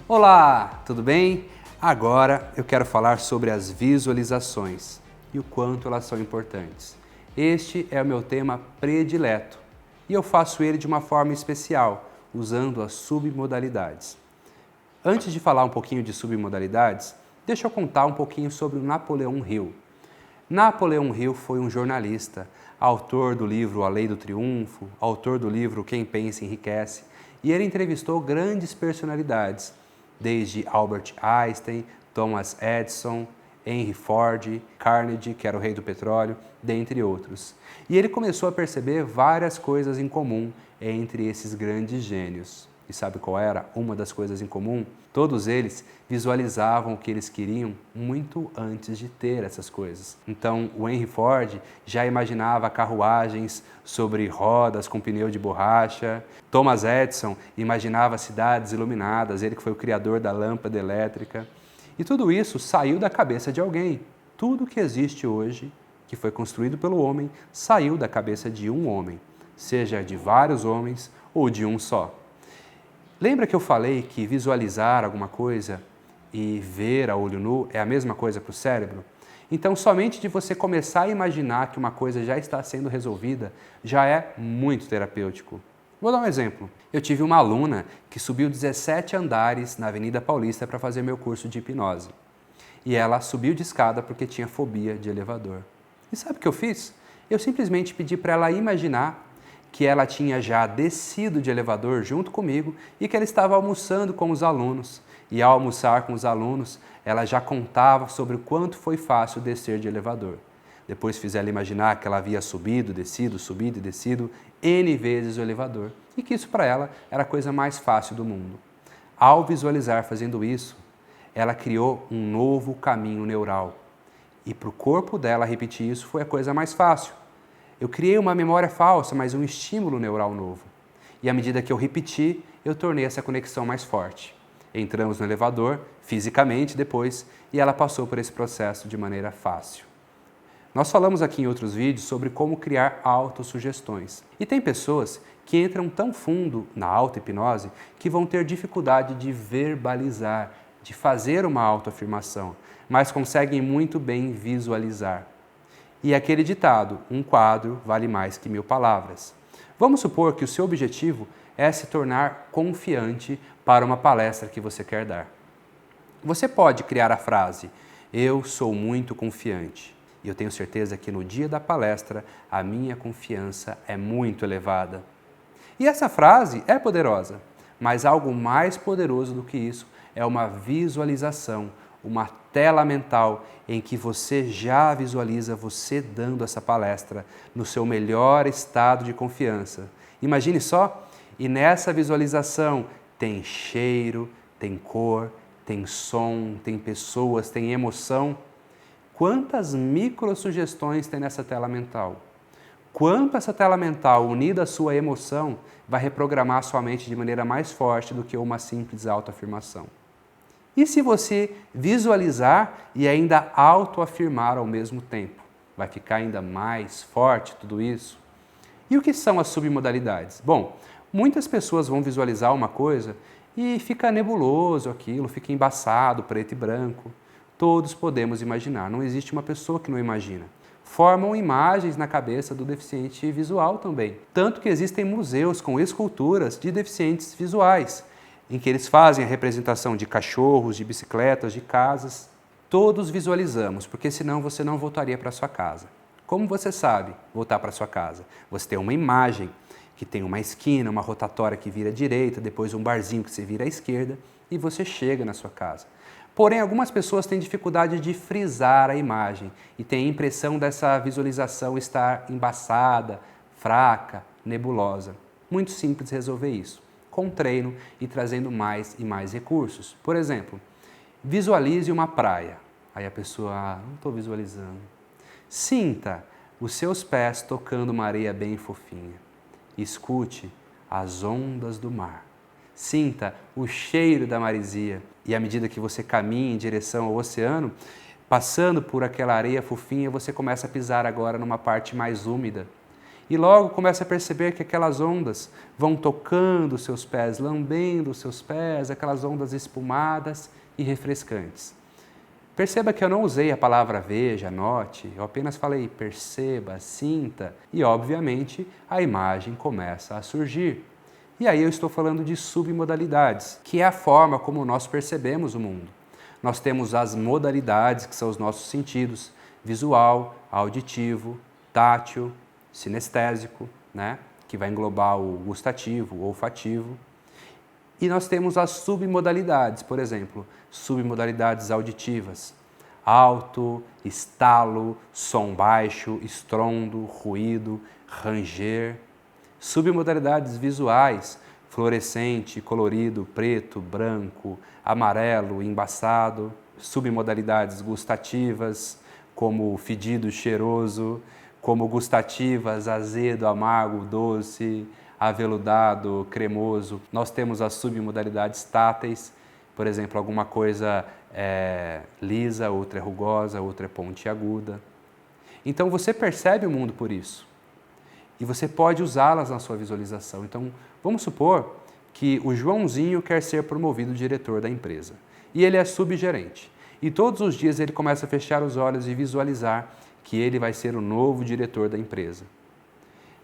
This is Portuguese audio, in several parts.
Olá, tudo bem? Agora eu quero falar sobre as visualizações e o quanto elas são importantes. Este é o meu tema predileto e eu faço ele de uma forma especial, usando as submodalidades. Antes de falar um pouquinho de submodalidades, deixa eu contar um pouquinho sobre o Napoleão Hill. Napoleão Hill foi um jornalista, autor do livro A Lei do Triunfo, autor do livro Quem Pensa Enriquece, e ele entrevistou grandes personalidades, desde Albert Einstein, Thomas Edison, Henry Ford, Carnegie, que era o rei do petróleo, dentre outros. E ele começou a perceber várias coisas em comum entre esses grandes gênios. E sabe qual era uma das coisas em comum? Todos eles visualizavam o que eles queriam muito antes de ter essas coisas. Então, o Henry Ford já imaginava carruagens sobre rodas com pneu de borracha. Thomas Edison imaginava cidades iluminadas, ele que foi o criador da lâmpada elétrica. E tudo isso saiu da cabeça de alguém. Tudo que existe hoje, que foi construído pelo homem, saiu da cabeça de um homem, seja de vários homens ou de um só. Lembra que eu falei que visualizar alguma coisa e ver a olho nu é a mesma coisa para o cérebro? Então, somente de você começar a imaginar que uma coisa já está sendo resolvida, já é muito terapêutico. Vou dar um exemplo. Eu tive uma aluna que subiu 17 andares na Avenida Paulista para fazer meu curso de hipnose. E ela subiu de escada porque tinha fobia de elevador. E sabe o que eu fiz? Eu simplesmente pedi para ela imaginar que ela tinha já descido de elevador junto comigo e que ela estava almoçando com os alunos. E ao almoçar com os alunos, ela já contava sobre o quanto foi fácil descer de elevador. Depois fiz ela imaginar que ela havia subido e descido N vezes o elevador e que isso para ela era a coisa mais fácil do mundo. Ao visualizar fazendo isso, ela criou um novo caminho neural. E para o corpo dela repetir isso foi a coisa mais fácil. Eu criei uma memória falsa, mas um estímulo neural novo. E à medida que eu repeti, eu tornei essa conexão mais forte. Entramos no elevador, fisicamente depois, e ela passou por esse processo de maneira fácil. Nós falamos aqui em outros vídeos sobre como criar autossugestões. E tem pessoas que entram tão fundo na auto-hipnose que vão ter dificuldade de verbalizar, de fazer uma autoafirmação, mas conseguem muito bem visualizar. E aquele ditado, um quadro vale mais que 1000 palavras. Vamos supor que o seu objetivo é se tornar confiante para uma palestra que você quer dar. Você pode criar a frase, eu sou muito confiante. E eu tenho certeza que no dia da palestra a minha confiança é muito elevada. E essa frase é poderosa, mas algo mais poderoso do que isso é uma visualização, uma tela mental em que você já visualiza você dando essa palestra no seu melhor estado de confiança. Imagine só, e nessa visualização tem cheiro, tem cor, tem som, tem pessoas, tem emoção. Quantas microsugestões tem nessa tela mental? Quanto essa tela mental, unida à sua emoção, vai reprogramar sua mente de maneira mais forte do que uma simples autoafirmação? E se você visualizar e ainda autoafirmar ao mesmo tempo? Vai ficar ainda mais forte tudo isso? E o que são as submodalidades? Bom, muitas pessoas vão visualizar uma coisa e fica nebuloso aquilo, fica embaçado, preto e branco. Todos podemos imaginar, não existe uma pessoa que não imagina. Formam imagens na cabeça do deficiente visual também. Tanto que existem museus com esculturas de deficientes visuais, em que eles fazem a representação de cachorros, de bicicletas, de casas. Todos visualizamos, porque senão você não voltaria para sua casa. Como você sabe voltar para sua casa? Você tem uma imagem que tem uma esquina, uma rotatória que vira à direita, depois um barzinho que se vira à esquerda e você chega na sua casa. Porém, algumas pessoas têm dificuldade de frisar a imagem e têm a impressão dessa visualização estar embaçada, fraca, nebulosa. Muito simples resolver isso, com treino e trazendo mais e mais recursos. Por exemplo, visualize uma praia. Aí a pessoa, não estou visualizando. Sinta os seus pés tocando uma areia bem fofinha. Escute as ondas do mar. Sinta o cheiro da maresia e à medida que você caminha em direção ao oceano, passando por aquela areia fofinha, você começa a pisar agora numa parte mais úmida. E logo começa a perceber que aquelas ondas vão tocando os seus pés, lambendo os seus pés, aquelas ondas espumadas e refrescantes. Perceba que eu não usei a palavra veja, note, eu apenas falei perceba, sinta e, obviamente, a imagem começa a surgir. E aí eu estou falando de submodalidades, que é a forma como nós percebemos o mundo. Nós temos as modalidades, que são os nossos sentidos, visual, auditivo, tátil, sinestésico, né? Que vai englobar o gustativo, o olfativo. E nós temos as submodalidades, por exemplo, submodalidades auditivas, alto, estalo, som baixo, estrondo, ruído, ranger. Submodalidades visuais, fluorescente, colorido, preto, branco, amarelo, embaçado. Submodalidades gustativas, como fedido, cheiroso, como gustativas, azedo, amargo, doce, aveludado, cremoso. Nós temos as submodalidades táteis, por exemplo, alguma coisa lisa, outra é rugosa, outra é pontiaguda. Então você percebe o mundo por isso e você pode usá-las na sua visualização. Então vamos supor que o Joãozinho quer ser promovido diretor da empresa e ele é subgerente. E todos os dias ele começa a fechar os olhos e visualizar que ele vai ser o novo diretor da empresa.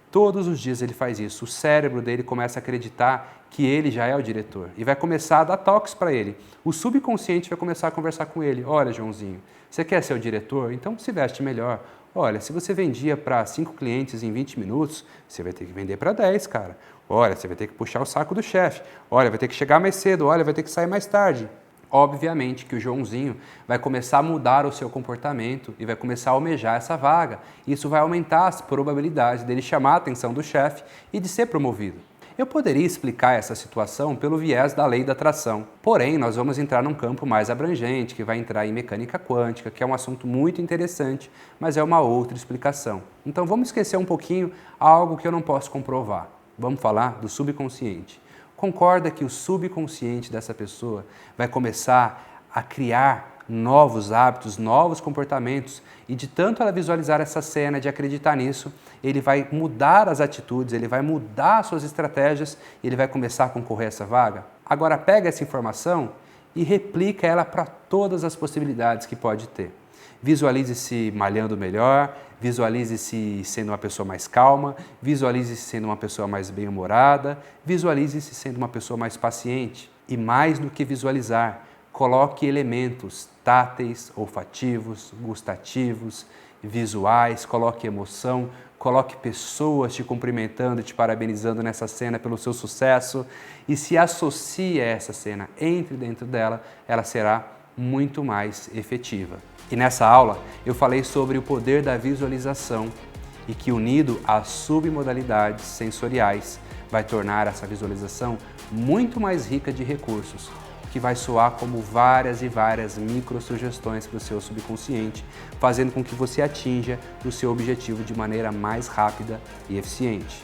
Todos os dias ele faz isso, o cérebro dele começa a acreditar que ele já é o diretor e vai começar a dar toques para ele. O subconsciente vai começar a conversar com ele. Olha, Joãozinho, você quer ser o diretor? Então se veste melhor. Olha, se você vendia para 5 clientes em 20 minutos, você vai ter que vender para 10, cara. Olha, você vai ter que puxar o saco do chefe. Olha, vai ter que chegar mais cedo. Olha, vai ter que sair mais tarde. Obviamente que o Joãozinho vai começar a mudar o seu comportamento e vai começar a almejar essa vaga. Isso vai aumentar as probabilidades dele chamar a atenção do chefe e de ser promovido. Eu poderia explicar essa situação pelo viés da lei da atração. Porém, nós vamos entrar num campo mais abrangente, que vai entrar em mecânica quântica, que é um assunto muito interessante, mas é uma outra explicação. Então vamos esquecer um pouquinho algo que eu não posso comprovar. Vamos falar do subconsciente. Concorda que o subconsciente dessa pessoa vai começar a criar novos hábitos, novos comportamentos e de tanto ela visualizar essa cena, de acreditar nisso, ele vai mudar as atitudes, ele vai mudar suas estratégias e ele vai começar a concorrer a essa vaga? Agora pega essa informação e replica ela para todas as possibilidades que pode ter. Visualize-se malhando melhor, visualize-se sendo uma pessoa mais calma, visualize-se sendo uma pessoa mais bem-humorada, visualize-se sendo uma pessoa mais paciente. E mais do que visualizar, coloque elementos táteis, olfativos, gustativos, visuais, coloque emoção, coloque pessoas te cumprimentando, te parabenizando nessa cena pelo seu sucesso e se associe a essa cena, entre dentro dela, ela será muito mais efetiva. E nessa aula eu falei sobre o poder da visualização e que unido às submodalidades sensoriais vai tornar essa visualização muito mais rica de recursos, que vai soar como várias e várias microsugestões para o seu subconsciente, fazendo com que você atinja o seu objetivo de maneira mais rápida e eficiente.